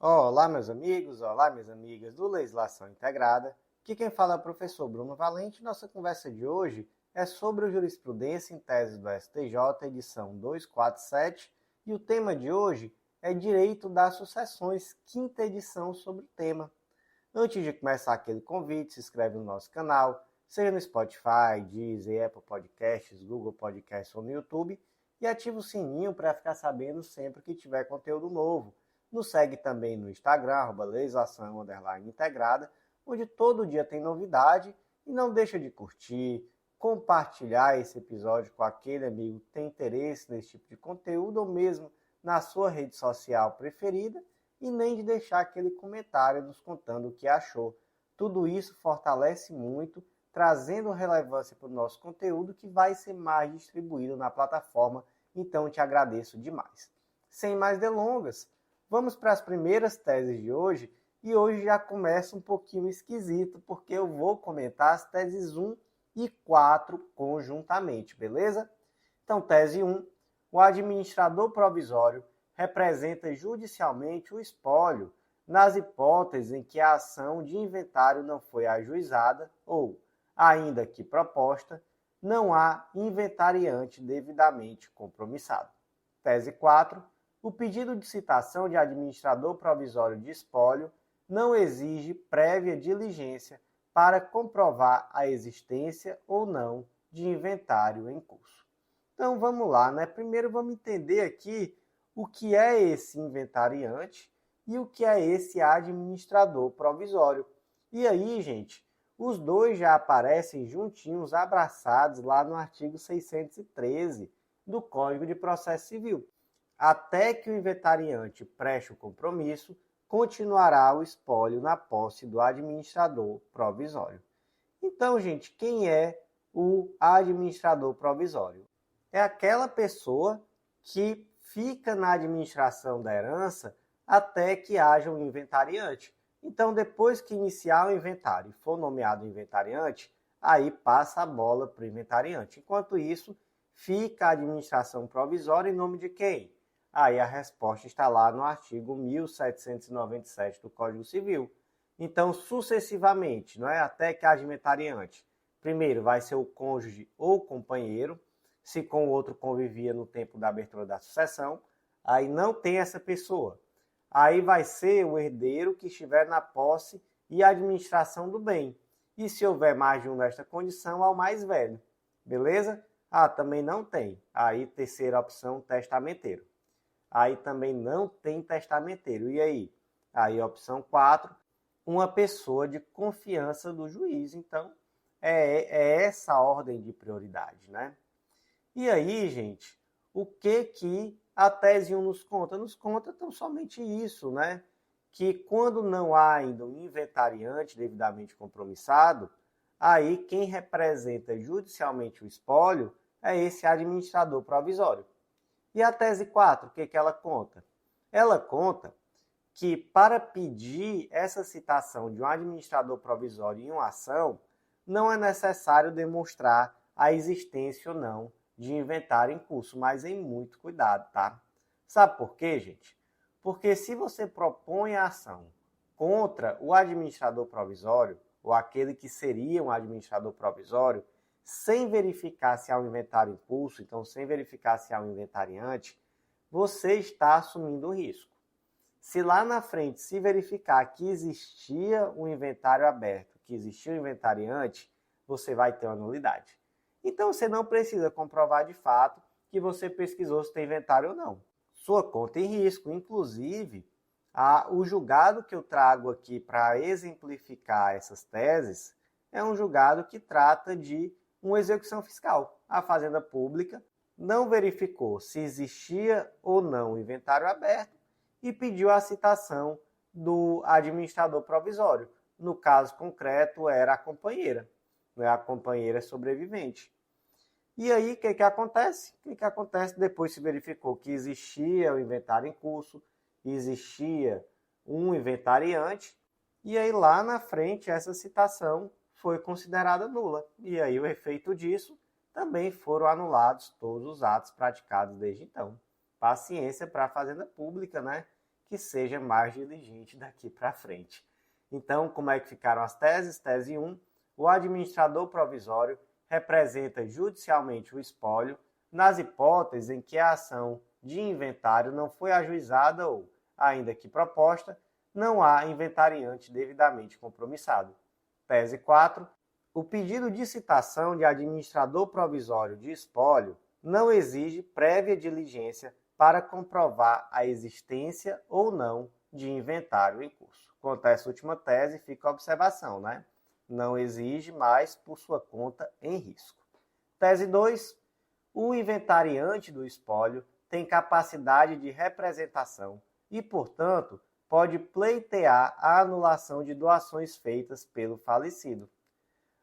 Olá, meus amigos, olá, minhas amigas do Legislação Integrada. Aqui quem fala é o professor Bruno Valente. Nossa conversa de hoje é sobre o Jurisprudência em Tese do STJ, edição 247, e o tema de hoje é Direito das Sucessões, quinta edição sobre o tema. Antes de começar aquele convite, se inscreve no nosso canal, seja no Spotify, Deezer, Apple Podcasts, Google Podcasts ou no YouTube, e ativa o sininho para ficar sabendo sempre que tiver conteúdo novo. Nos segue também no Instagram, @legislação_integrada, onde todo dia tem novidade. E não deixa de curtir, compartilhar esse episódio com aquele amigo que tem interesse nesse tipo de conteúdo, ou mesmo na sua rede social preferida, e nem de deixar aquele comentário nos contando o que achou. Tudo isso fortalece muito, trazendo relevância para o nosso conteúdo, que vai ser mais distribuído na plataforma. Então, te agradeço demais. Sem mais delongas, vamos para as primeiras teses de hoje, e hoje já começa um pouquinho esquisito, porque eu vou comentar as teses 1 e 4 conjuntamente, beleza? Então, tese 1, o administrador provisório representa judicialmente o espólio nas hipóteses em que a ação de inventário não foi ajuizada ou, ainda que proposta, não há inventariante devidamente compromissado. Tese 4, o pedido de citação de administrador provisório de espólio não exige prévia diligência para comprovar a existência ou não de inventário em curso. Então vamos lá, né? Primeiro vamos entender aqui o que é esse inventariante e o que é esse administrador provisório. E aí, gente, os dois já aparecem juntinhos, abraçados lá no artigo 613 do Código de Processo Civil. Até que o inventariante preste o compromisso, continuará o espólio na posse do administrador provisório. Então, gente, quem é o administrador provisório? É aquela pessoa que fica na administração da herança até que haja um inventariante. Então, depois que iniciar o inventário e for nomeado inventariante, aí passa a bola para o inventariante. Enquanto isso, fica a administração provisória em nome de quem? Aí a resposta está lá no artigo 1797 do Código Civil. Então, sucessivamente, não é? Até que haja inventariante. Primeiro vai ser o cônjuge ou companheiro, se com o outro convivia no tempo da abertura da sucessão, aí não tem essa pessoa. Aí vai ser o herdeiro que estiver na posse e administração do bem. E se houver mais de um nesta condição, ao mais velho. Beleza? Também não tem. Aí, terceira opção, testamenteiro. Aí também não tem testamenteiro. E aí? Aí, opção 4, uma pessoa de confiança do juiz. Então, é essa a ordem de prioridade, né? E aí, gente, o que a tese 1 nos conta? Nos conta tão somente isso, né? Que quando não há ainda um inventariante devidamente compromissado, aí quem representa judicialmente o espólio é esse administrador provisório. E a tese 4, o que ela conta? Ela conta que para pedir essa citação de um administrador provisório em uma ação, não é necessário demonstrar a existência ou não de inventário em curso, mas em muito cuidado, tá? Sabe por quê, gente? Porque se você propõe a ação contra o administrador provisório, ou aquele que seria um administrador provisório, sem verificar se há um inventário em curso, então sem verificar se há um inventariante, você está assumindo o risco. Se lá na frente se verificar que existia um inventário aberto, que existia um inventariante, você vai ter uma nulidade. Então você não precisa comprovar de fato que você pesquisou se tem inventário ou não. Sua conta em risco, inclusive, o julgado que eu trago aqui para exemplificar essas teses é um julgado que trata de uma execução fiscal. A Fazenda Pública não verificou se existia ou não inventário aberto e pediu a citação do administrador provisório. No caso concreto, era a companheira. A companheira sobrevivente. E aí, o que acontece? O que acontece depois se verificou que existia o inventário em curso, existia um inventariante, e aí lá na frente essa citação foi considerada nula. E aí o efeito disso também foram anulados todos os atos praticados desde então. Paciência para a Fazenda Pública, né? que seja mais diligente daqui para frente. Então, como é que ficaram as teses? Tese 1. O administrador provisório representa judicialmente o espólio nas hipóteses em que a ação de inventário não foi ajuizada ou, ainda que proposta, não há inventariante devidamente compromissado. Tese 4. O pedido de citação de administrador provisório de espólio não exige prévia diligência para comprovar a existência ou não de inventário em curso. Quanto a essa última tese, fica a observação, né? Não exige mais por sua conta em risco. Tese 2. O inventariante do espólio tem capacidade de representação e, portanto, pode pleitear a anulação de doações feitas pelo falecido.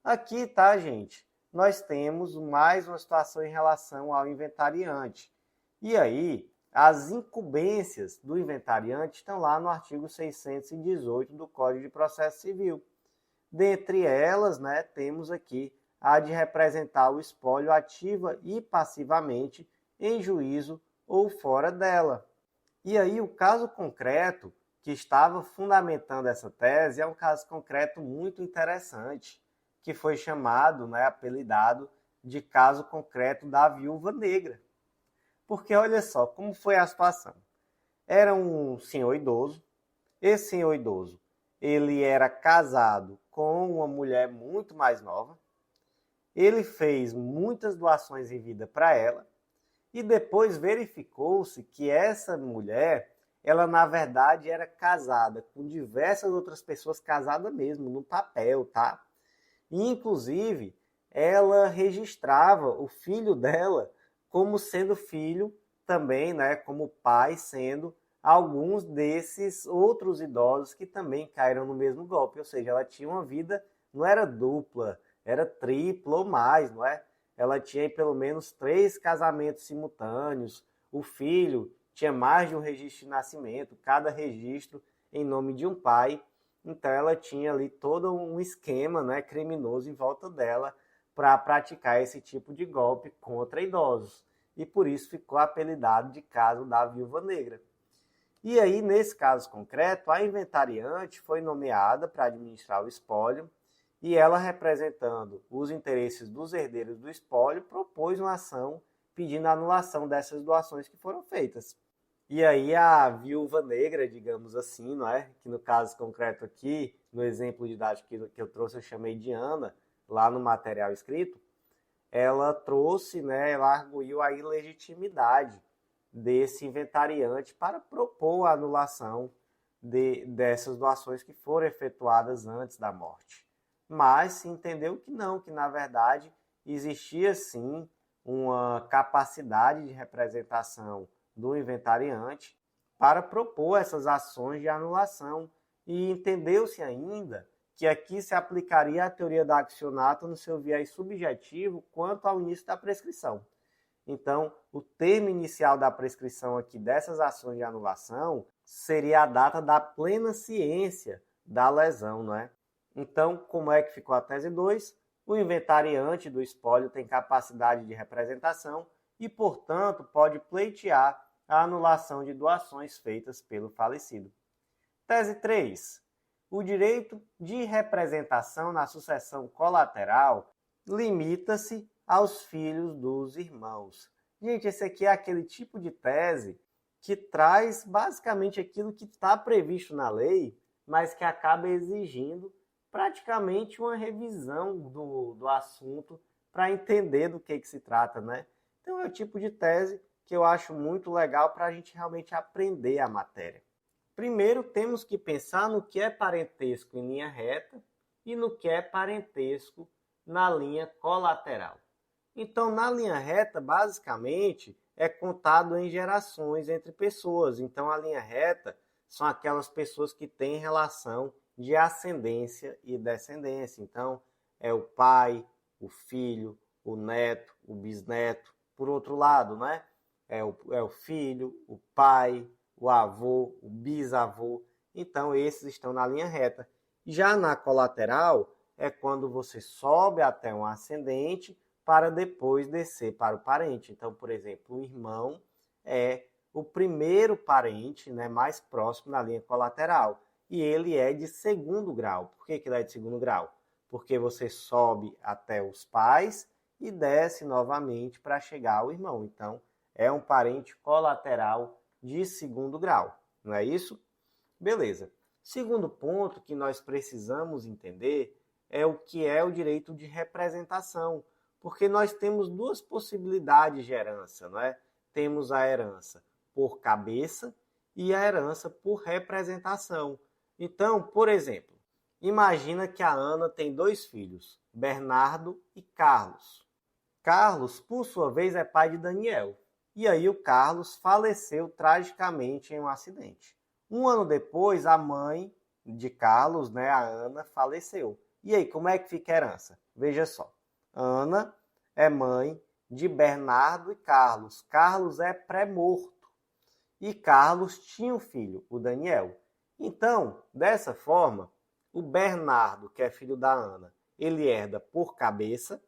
Aqui, tá, gente? Nós temos mais uma situação em relação ao inventariante. E aí, as incumbências do inventariante estão lá no artigo 618 do Código de Processo Civil. Dentre elas, né, temos aqui a de representar o espólio ativa e passivamente em juízo ou fora dela. E aí, o caso concreto que estava fundamentando essa tese é um caso concreto muito interessante, que foi chamado, né, apelidado de caso concreto da viúva negra. Porque olha só como foi a situação. Era um senhor idoso. Esse senhor idoso, ele era casado com uma mulher muito mais nova. Ele fez muitas doações em vida para ela. E depois verificou-se que essa mulher, ela na verdade era casada com diversas outras pessoas, casada mesmo, no papel, tá? E, inclusive, ela registrava o filho dela como sendo filho também, né, como pai sendo alguns desses outros idosos que também caíram no mesmo golpe. Ou seja, ela tinha uma vida, não era dupla, era tripla ou mais, não é? Ela tinha pelo menos 3 casamentos simultâneos, o filho tinha mais de um registro de nascimento, cada registro em nome de um pai. Então ela tinha ali todo um esquema, né, criminoso em volta dela para praticar esse tipo de golpe contra idosos. E por isso ficou apelidado de caso da viúva negra. E aí, nesse caso concreto, a inventariante foi nomeada para administrar o espólio e ela, representando os interesses dos herdeiros do espólio, propôs uma ação pedindo a anulação dessas doações que foram feitas. E aí a viúva negra, digamos assim, não é? Que no caso concreto aqui, no exemplo didático que eu trouxe, eu chamei de Ana, lá no material escrito, ela trouxe, né, ela arguiu a ilegitimidade desse inventariante para propor a anulação dessas doações que foram efetuadas antes da morte. Mas se entendeu que não, que na verdade existia sim uma capacidade de representação do inventariante para propor essas ações de anulação. E entendeu-se ainda que aqui se aplicaria a teoria da accionata no seu viés subjetivo quanto ao início da prescrição. Então, o termo inicial da prescrição aqui dessas ações de anulação seria a data da plena ciência da lesão, não é? Então, como é que ficou a tese 2? O inventariante do espólio tem capacidade de representação e, portanto, pode pleitear a anulação de doações feitas pelo falecido. Tese 3. O direito de representação na sucessão colateral limita-se aos filhos dos irmãos. Gente, esse aqui é aquele tipo de tese que traz basicamente aquilo que está previsto na lei, mas que acaba exigindo praticamente uma revisão do assunto para entender do que se trata, né? Então é o tipo de tese que eu acho muito legal para a gente realmente aprender a matéria. Primeiro, temos que pensar no que é parentesco em linha reta e no que é parentesco na linha colateral. Então, na linha reta, basicamente, é contado em gerações entre pessoas. Então, a linha reta são aquelas pessoas que têm relação de ascendência e descendência. Então, é o pai, o filho, o neto, o bisneto. Por outro lado, né? É o filho, o pai, o avô, o bisavô. Então, esses estão na linha reta. Já na colateral, é quando você sobe até um ascendente para depois descer para o parente. Então, por exemplo, o irmão é o primeiro parente, né, mais próximo na linha colateral. E ele é de segundo grau. Por que ele é de segundo grau? Porque você sobe até os pais e desce novamente para chegar ao irmão. Então, é um parente colateral de segundo grau. Não é isso? Beleza. Segundo ponto que nós precisamos entender é o que é o direito de representação. Porque nós temos duas possibilidades de herança, não é? Temos a herança por cabeça e a herança por representação. Então, por exemplo, imagina que a Ana tem dois filhos, Bernardo e Carlos. Carlos, por sua vez, é pai de Daniel. E aí o Carlos faleceu tragicamente em um acidente. Um ano depois, a mãe de Carlos, né, a Ana, faleceu. E aí, como é que fica a herança? Veja só. Ana é mãe de Bernardo e Carlos. Carlos é pré-morto. E Carlos tinha um filho, o Daniel. Então, dessa forma, o Bernardo, que é filho da Ana, ele herda por cabeça.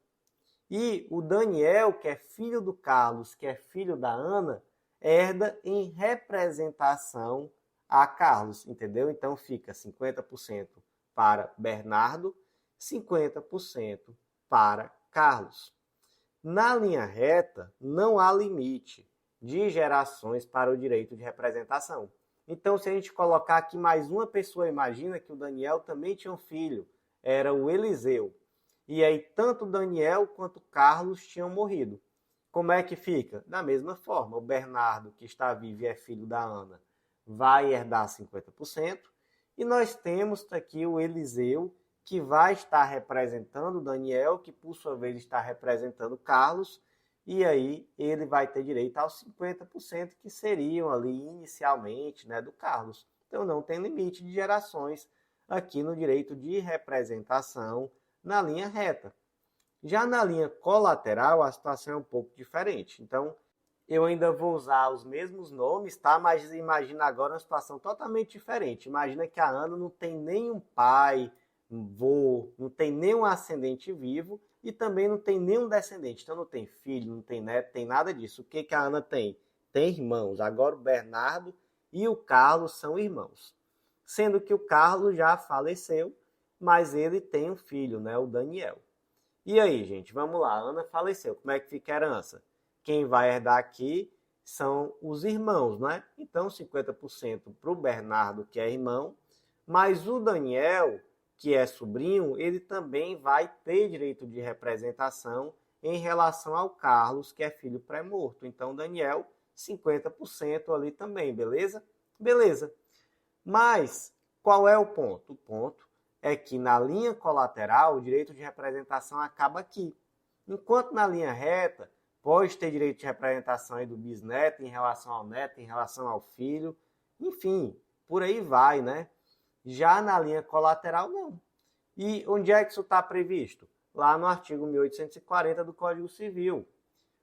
E o Daniel, que é filho do Carlos, que é filho da Ana, herda em representação a Carlos, entendeu? Então fica 50% para Bernardo, 50% para Carlos. Na linha reta, não há limite de gerações para o direito de representação. Então, se a gente colocar aqui mais uma pessoa, imagina que o Daniel também tinha um filho, era o Eliseu. E aí, tanto Daniel quanto Carlos tinham morrido. Como é que fica? Da mesma forma, o Bernardo, que está vivo e é filho da Ana, vai herdar 50%. E nós temos aqui o Eliseu, que vai estar representando Daniel, que por sua vez está representando Carlos, e aí ele vai ter direito aos 50% que seriam ali inicialmente, né, do Carlos. Então não tem limite de gerações aqui no direito de representação na linha reta. Já na linha colateral, a situação é um pouco diferente. Então, eu ainda vou usar os mesmos nomes, tá? Mas imagina agora uma situação totalmente diferente. Imagina que a Ana não tem nenhum pai, vô, não tem nenhum ascendente vivo e também não tem nenhum descendente. Então não tem filho, não tem neto, tem nada disso. O que a Ana tem? Tem irmãos. Agora o Bernardo e o Carlos são irmãos. Sendo que o Carlos já faleceu, mas ele tem um filho, né? O Daniel. E aí, gente, vamos lá. A Ana faleceu. Como é que fica a herança? Quem vai herdar aqui são os irmãos, né? Então, 50% para o Bernardo, que é irmão, mas o Daniel, que é sobrinho, ele também vai ter direito de representação em relação ao Carlos, que é filho pré-morto. Então, Daniel, 50% ali também, beleza? Beleza. Mas, qual é o ponto? O ponto é que na linha colateral, o direito de representação acaba aqui. Enquanto na linha reta, pode ter direito de representação aí do bisneto em relação ao neto, em relação ao filho, enfim, por aí vai, né? Já na linha colateral, não. E onde é que isso está previsto? Lá no artigo 1840 do Código Civil.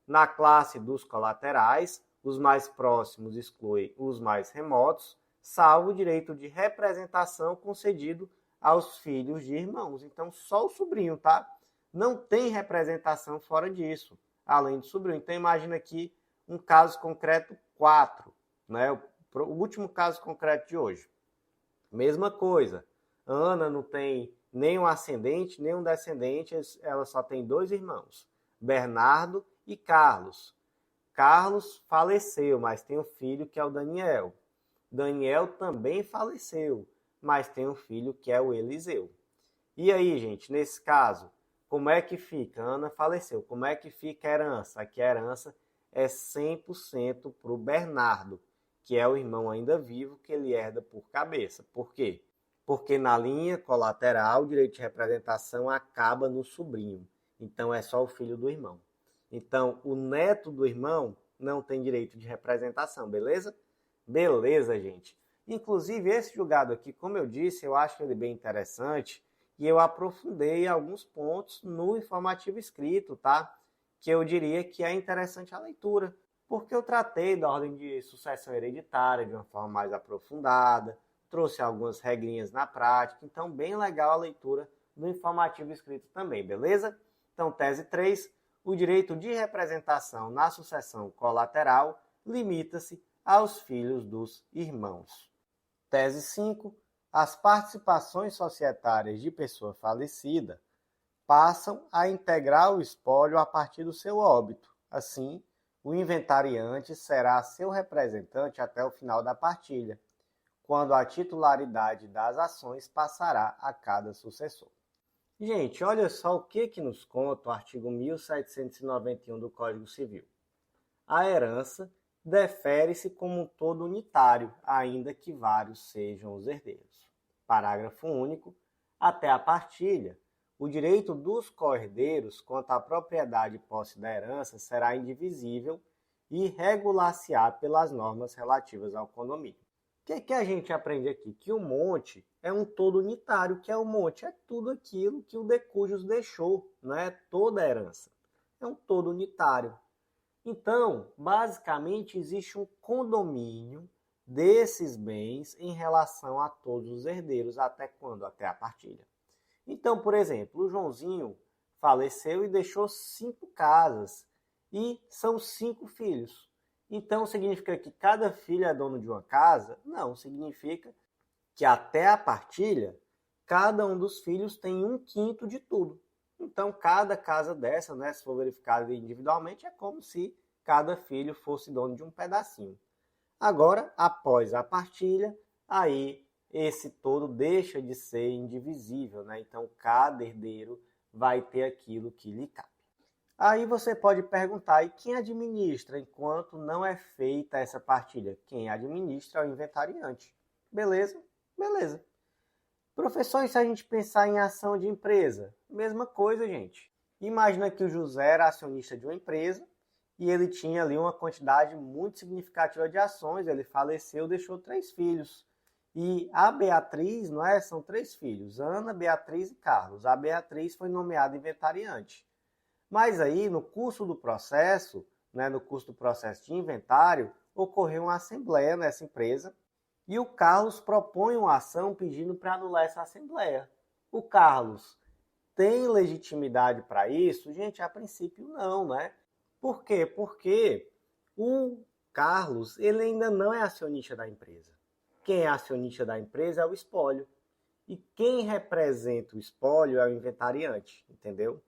Na classe dos colaterais, os mais próximos excluem os mais remotos, salvo o direito de representação concedido aos filhos de irmãos. Então, só o sobrinho, tá? Não tem representação fora disso, além do sobrinho. Então, imagina aqui um caso concreto 4, né? O último caso concreto de hoje. Mesma coisa. Ana não tem nenhum ascendente, nenhum descendente, ela só tem dois irmãos, Bernardo e Carlos. Carlos faleceu, mas tem um filho que é o Daniel. Daniel também faleceu, mas tem um filho que é o Eliseu. E aí, gente, nesse caso, como é que fica? Ana faleceu. Como é que fica a herança? Aqui a herança é 100% para o Bernardo, que é o irmão ainda vivo, que ele herda por cabeça. Por quê? Porque na linha colateral, o direito de representação acaba no sobrinho. Então, é só o filho do irmão. Então, o neto do irmão não tem direito de representação, beleza? Beleza, gente. Inclusive, esse julgado aqui, como eu disse, eu acho ele bem interessante e eu aprofundei alguns pontos no informativo escrito, tá? Que eu diria que é interessante a leitura, porque eu tratei da ordem de sucessão hereditária de uma forma mais aprofundada, trouxe algumas regrinhas na prática, então bem legal a leitura do informativo escrito também, beleza? Então, tese 3, o direito de representação na sucessão colateral limita-se aos filhos dos irmãos. Tese 5. As participações societárias de pessoa falecida passam a integrar o espólio a partir do seu óbito. Assim, o inventariante será seu representante até o final da partilha, quando a titularidade das ações passará a cada sucessor. Gente, olha só o que nos conta o artigo 1791 do Código Civil. A herança defere-se como um todo unitário, ainda que vários sejam os herdeiros. Parágrafo único. Até a partilha, o direito dos co-herdeiros quanto à propriedade e posse da herança será indivisível e regular-se-á pelas normas relativas ao condomínio. O que a gente aprende aqui? Que o monte é um todo unitário. O que é o monte? É tudo aquilo que o de cujos deixou, não é toda a herança. É um todo unitário. Então, basicamente, existe um condomínio desses bens em relação a todos os herdeiros. Até quando? Até a partilha. Então, por exemplo, o Joãozinho faleceu e deixou 5 casas e são 5 filhos. Então, significa que cada filho é dono de uma casa? Não, significa que até a partilha, cada um dos filhos tem 1/5 de tudo. Então, cada casa dessa, né, se for verificada individualmente, é como se cada filho fosse dono de um pedacinho. Agora, após a partilha, aí esse todo deixa de ser indivisível, né? Então, cada herdeiro vai ter aquilo que lhe cabe. Aí você pode perguntar, e quem administra enquanto não é feita essa partilha? Quem administra é o inventariante. Beleza? Beleza. Professor, e se a gente pensar em ação de empresa? Mesma coisa, gente. Imagina que o José era acionista de uma empresa e ele tinha ali uma quantidade muito significativa de ações, ele faleceu, deixou 3 filhos. E a Beatriz, não é? São 3 filhos, Ana, Beatriz e Carlos. A Beatriz foi nomeada inventariante. Mas aí, no curso do processo, né, no curso do processo de inventário, ocorreu uma assembleia nessa empresa e o Carlos propõe uma ação pedindo para anular essa assembleia. O Carlos tem legitimidade para isso? Gente, a princípio não, né? Por quê? Porque o Carlos ele ainda não é acionista da empresa. Quem é acionista da empresa é o espólio. E quem representa o espólio é o inventariante, entendeu?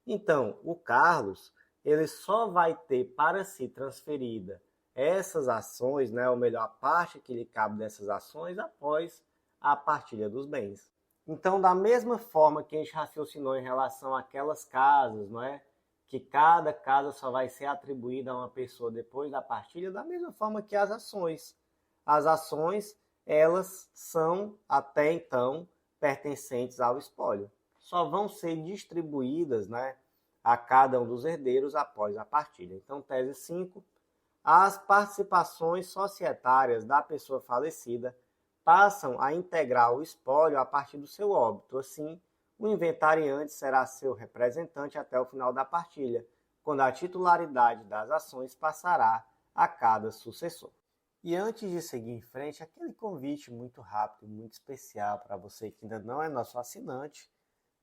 Então, o Carlos, ele só vai ter para si transferida essas ações, né, ou melhor, a parte que lhe cabe dessas ações após a partilha dos bens. Então, da mesma forma que a gente raciocinou em relação àquelas casas, não é? Que cada casa só vai ser atribuída a uma pessoa depois da partilha, da mesma forma que as ações. As ações, elas são, até então, pertencentes ao espólio. Só vão ser distribuídas, né, a cada um dos herdeiros após a partilha. Então, tese 5. As participações societárias da pessoa falecida passam a integrar o espólio a partir do seu óbito. Assim, o inventariante será seu representante até o final da partilha, quando a titularidade das ações passará a cada sucessor. E antes de seguir em frente, aquele convite muito rápido, muito especial para você que ainda não é nosso assinante,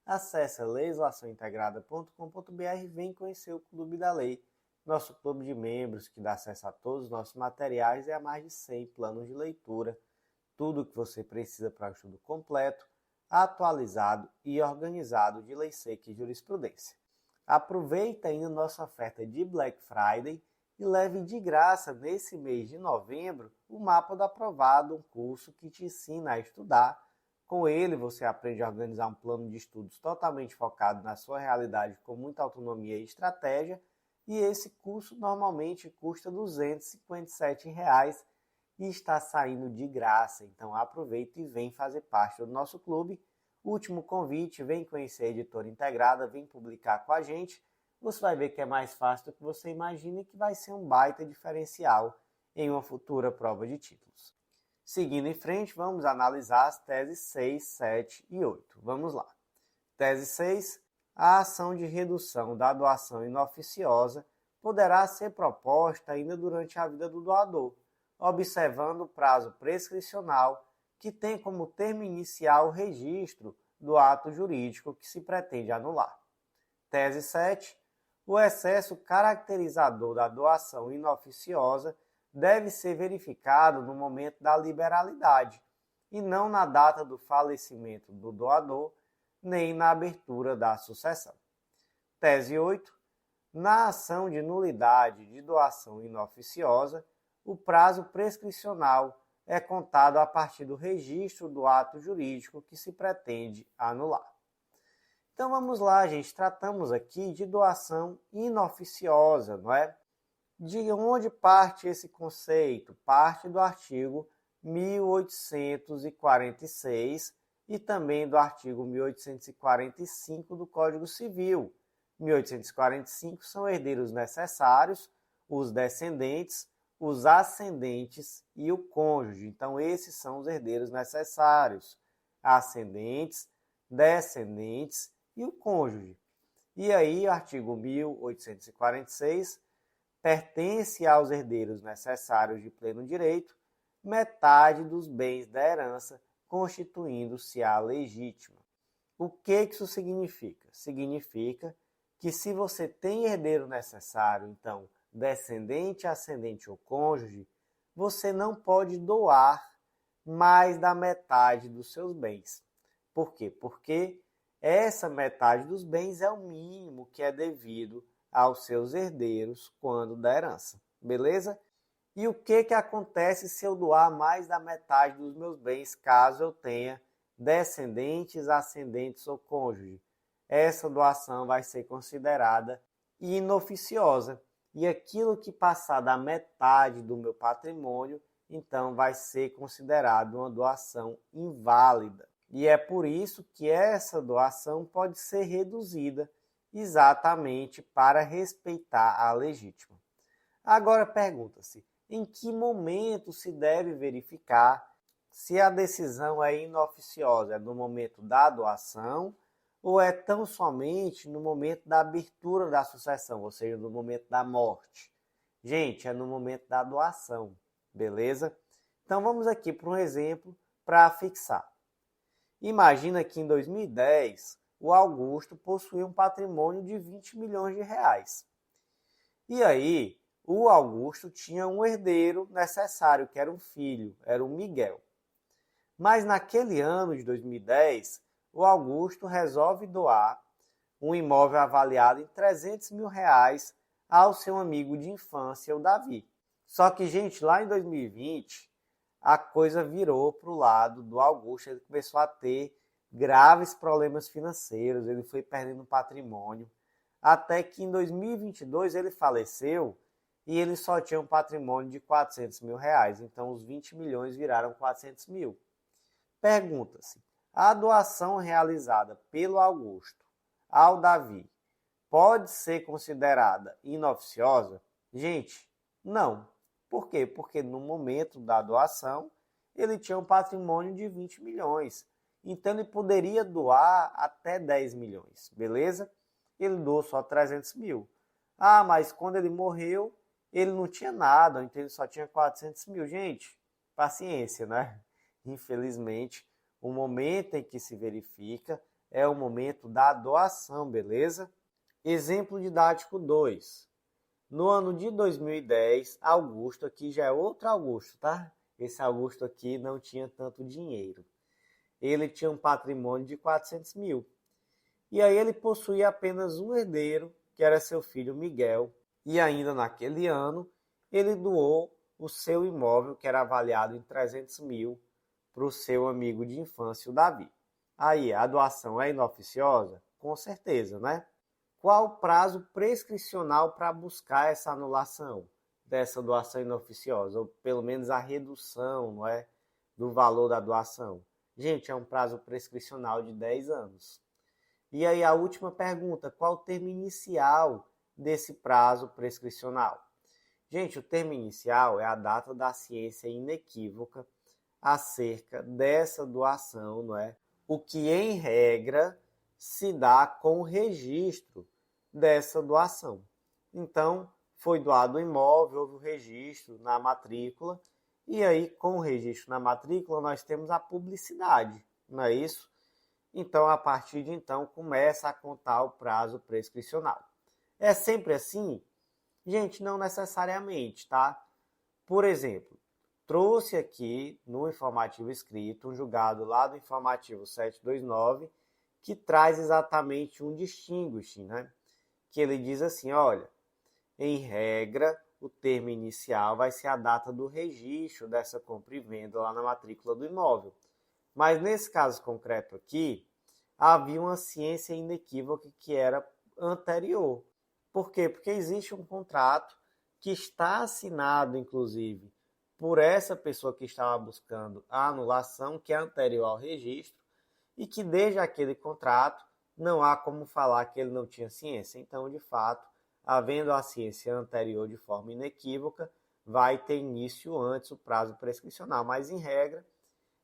acesse legislaçãointegrada.com.br e vem conhecer o Clube da Lei, nosso clube de membros que dá acesso a todos os nossos materiais e a mais de 100 planos de leitura, tudo o que você precisa para o estudo completo, atualizado e organizado de lei seca e jurisprudência. Aproveita ainda nossa oferta de Black Friday e leve de graça nesse mês de novembro o Mapa do Aprovado, um curso que te ensina a estudar. Com ele você aprende a organizar um plano de estudos totalmente focado na sua realidade com muita autonomia e estratégia, e esse curso normalmente custa R$ 257 e está saindo de graça. Então aproveita e vem fazer parte do nosso clube. Último convite, vem conhecer a Editora Integrada, vem publicar com a gente. Você vai ver que é mais fácil do que você imagina e que vai ser um baita diferencial em uma futura prova de títulos. Seguindo em frente, vamos analisar as teses 6, 7 e 8. Vamos lá. Tese 6. A ação de redução da doação inoficiosa poderá ser proposta ainda durante a vida do doador, observando o prazo prescricional que tem como termo inicial o registro do ato jurídico que se pretende anular. Tese 7. O excesso caracterizador da doação inoficiosa deve ser verificado no momento da liberalidade e não na data do falecimento do doador, nem na abertura da sucessão. Tese 8. Na ação de nulidade de doação inoficiosa, o prazo prescricional é contado a partir do registro do ato jurídico que se pretende anular. Então vamos lá, gente, tratamos aqui de doação inoficiosa, não é? De onde parte esse conceito? Parte do artigo 1846 e também do artigo 1845 do Código Civil. 1845 são herdeiros necessários, os descendentes, os ascendentes e o cônjuge. Então, esses são os herdeiros necessários: ascendentes, descendentes e o cônjuge. E aí, o artigo 1846 pertence aos herdeiros necessários de pleno direito metade dos bens da herança, constituindo-se a legítima. O que isso significa? Significa que se você tem herdeiro necessário, então descendente, ascendente ou cônjuge, você não pode doar mais da metade dos seus bens. Por quê? Porque essa metade dos bens é o mínimo que é devido aos seus herdeiros quando da herança. Beleza? E o que acontece se eu doar mais da metade dos meus bens, caso eu tenha descendentes, ascendentes ou cônjuge? Essa doação vai ser considerada inoficiosa. E aquilo que passar da metade do meu patrimônio, então vai ser considerado uma doação inválida. E é por isso que essa doação pode ser reduzida exatamente para respeitar a legítima. Agora pergunta-se, em que momento se deve verificar se a decisão é inoficiosa? É no momento da doação ou é tão somente no momento da abertura da sucessão, ou seja, no momento da morte? Gente, é no momento da doação, beleza? Então vamos aqui para um exemplo para fixar. Imagina que em 2010 o Augusto possuía um patrimônio de 20 milhões de reais. E aí, o Augusto tinha um herdeiro necessário, que era um filho, era o Miguel. Mas naquele ano de 2010, o Augusto resolve doar um imóvel avaliado em 300 mil reais ao seu amigo de infância, o Davi. Só que, gente, lá em 2020, a coisa virou para o lado do Augusto. Ele começou a ter graves problemas financeiros, ele foi perdendo patrimônio, até que em 2022 ele faleceu e ele só tinha um patrimônio de 400 mil reais. Então, os 20 milhões viraram 400 mil. Pergunta-se, a doação realizada pelo Augusto ao Davi pode ser considerada inoficiosa? Gente, não. Por quê? Porque no momento da doação, ele tinha um patrimônio de 20 milhões. Então, ele poderia doar até 10 milhões, beleza? Ele doou só 300 mil. Ah, mas quando ele morreu, ele não tinha nada, então ele só tinha 400 mil. Gente, paciência, né? Infelizmente, o momento em que se verifica é o momento da doação, beleza? Exemplo didático 2. No ano de 2010, Augusto, aqui já é outro Augusto, tá? Esse Augusto aqui não tinha tanto dinheiro. Ele tinha um patrimônio de 400 mil. E aí ele possuía apenas um herdeiro, que era seu filho Miguel. E ainda naquele ano, ele doou o seu imóvel, que era avaliado em 300 mil, para o seu amigo de infância, o Davi. Aí, a doação é inoficiosa? Com certeza, né? Qual o prazo prescricional para buscar essa anulação dessa doação inoficiosa? Ou pelo menos a redução, não é, do valor da doação? Gente, é um prazo prescricional de 10 anos. E aí a última pergunta, qual o termo inicial desse prazo prescricional? Gente, o termo inicial é a data da ciência inequívoca acerca dessa doação, não é? O que, em regra, se dá com o registro dessa doação. Então, foi doado o imóvel, houve o registro na matrícula, e aí, com o registro na matrícula, nós temos a publicidade, não é isso? Então, a partir de então, começa a contar o prazo prescricional. É sempre assim? Gente, não necessariamente, tá? Por exemplo, trouxe aqui no informativo escrito um julgado lá do informativo 729 que traz exatamente um distinguish, né? Que ele diz assim, olha, em regra, o termo inicial vai ser a data do registro dessa compra e venda lá na matrícula do imóvel. Mas nesse caso concreto aqui, havia uma ciência inequívoca que era anterior. Por quê? Porque existe um contrato que está assinado, inclusive, por essa pessoa que estava buscando a anulação, que é anterior ao registro, e que desde aquele contrato não há como falar que ele não tinha ciência. Então, de fato, havendo a ciência anterior de forma inequívoca, vai ter início antes o prazo prescricional. Mas, em regra,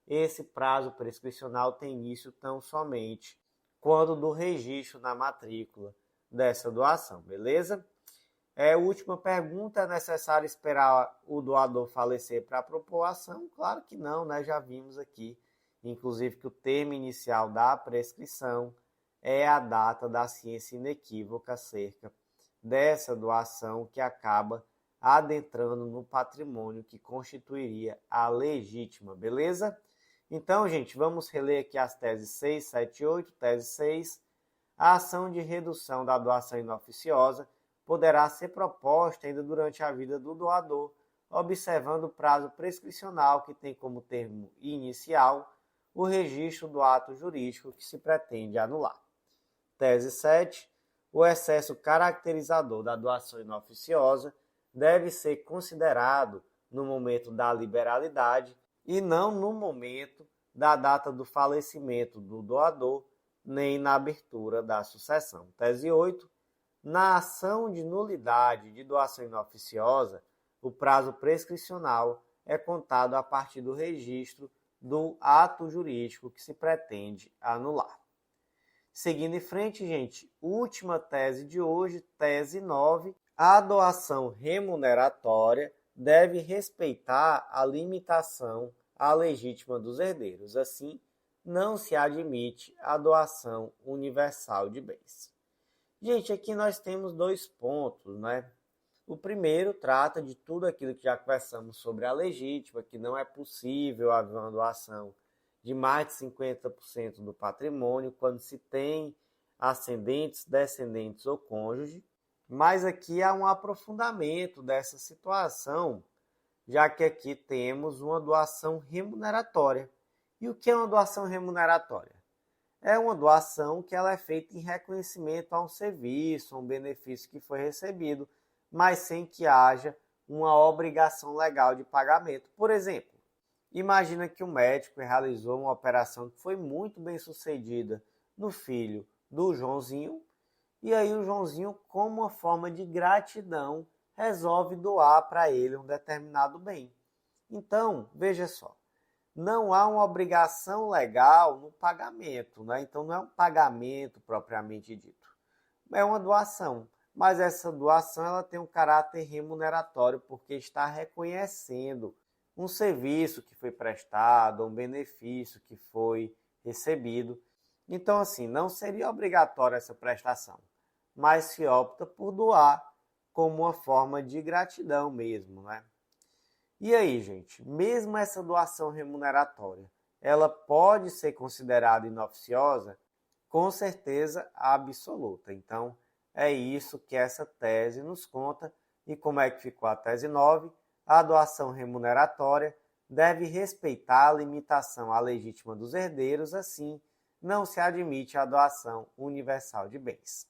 esse prazo prescricional tem início tão somente quando do registro na matrícula dessa doação, beleza? Última pergunta, é necessário esperar o doador falecer para propor a ação? Claro que não, né? Já vimos aqui, inclusive, que o termo inicial da prescrição é a data da ciência inequívoca acerca dessa doação que acaba adentrando no patrimônio que constituiria a legítima, beleza? Então, gente, vamos reler aqui as teses 6, 7 e 8. Tese 6. A ação de redução da doação inoficiosa poderá ser proposta ainda durante a vida do doador, observando o prazo prescricional que tem como termo inicial o registro do ato jurídico que se pretende anular. Tese 7. O excesso caracterizador da doação inoficiosa deve ser considerado no momento da liberalidade e não no momento da data do falecimento do doador, nem na abertura da sucessão. Tese 8. Na ação de nulidade de doação inoficiosa, o prazo prescricional é contado a partir do registro do ato jurídico que se pretende anular. Seguindo em frente, gente, última tese de hoje, tese 9. A doação remuneratória deve respeitar a limitação à legítima dos herdeiros. Assim, não se admite a doação universal de bens. Gente, aqui nós temos dois pontos, né? O primeiro trata de tudo aquilo que já conversamos sobre a legítima, que não é possível haver uma doação de mais de 50% do patrimônio quando se tem ascendentes, descendentes ou cônjuge. Mas aqui há um aprofundamento dessa situação, já que aqui temos uma doação remuneratória. E o que é uma doação remuneratória? É uma doação que ela é feita em reconhecimento a um serviço, a um benefício que foi recebido, mas sem que haja uma obrigação legal de pagamento. Por exemplo, imagina que um médico realizou uma operação que foi muito bem sucedida no filho do Joãozinho, e aí o Joãozinho, como uma forma de gratidão, resolve doar para ele um determinado bem. Então, veja só, não há uma obrigação legal no pagamento, né? Então não é um pagamento propriamente dito, é uma doação. Mas essa doação ela tem um caráter remuneratório porque está reconhecendo um serviço que foi prestado, um benefício que foi recebido. Então, assim, não seria obrigatória essa prestação, mas se opta por doar como uma forma de gratidão mesmo, né? E aí, gente, mesmo essa doação remuneratória, ela pode ser considerada inoficiosa? Com certeza absoluta. Então, é isso que essa tese nos conta. E como é que ficou a tese 9? A doação remuneratória deve respeitar a limitação à legítima dos herdeiros, assim, não se admite a doação universal de bens.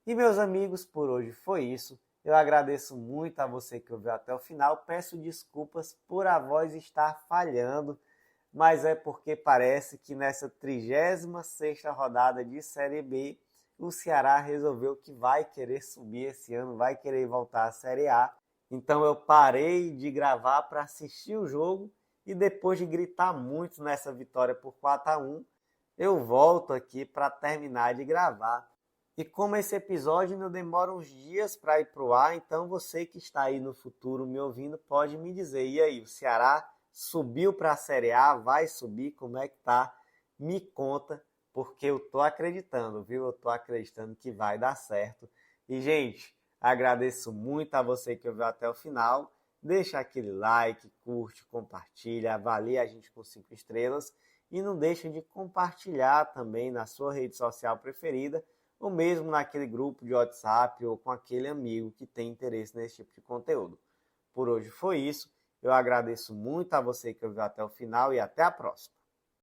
E, meus amigos, por hoje foi isso. Eu agradeço muito a você que ouviu até o final. Peço desculpas por a voz estar falhando, mas é porque parece que nessa 36ª rodada de Série B, o Ceará resolveu que vai querer subir esse ano, vai querer voltar à Série A. Então eu parei de gravar para assistir o jogo e depois de gritar muito nessa vitória por 4-1, eu volto aqui para terminar de gravar. E como esse episódio ainda demora uns dias para ir para o ar, então você que está aí no futuro me ouvindo pode me dizer, e aí, o Ceará subiu para a Série A, vai subir, como é que tá? Me conta, porque eu tô acreditando, viu? Eu tô acreditando que vai dar certo. E, gente, agradeço muito a você que ouviu até o final deixa aquele like, curte, compartilha, avalia a gente com 5 estrelas e não deixa de compartilhar também na sua rede social preferida ou mesmo naquele grupo de WhatsApp ou com aquele amigo que tem interesse nesse tipo de conteúdo. Por hoje foi isso. Eu agradeço muito a você que ouviu até o final e até a próxima.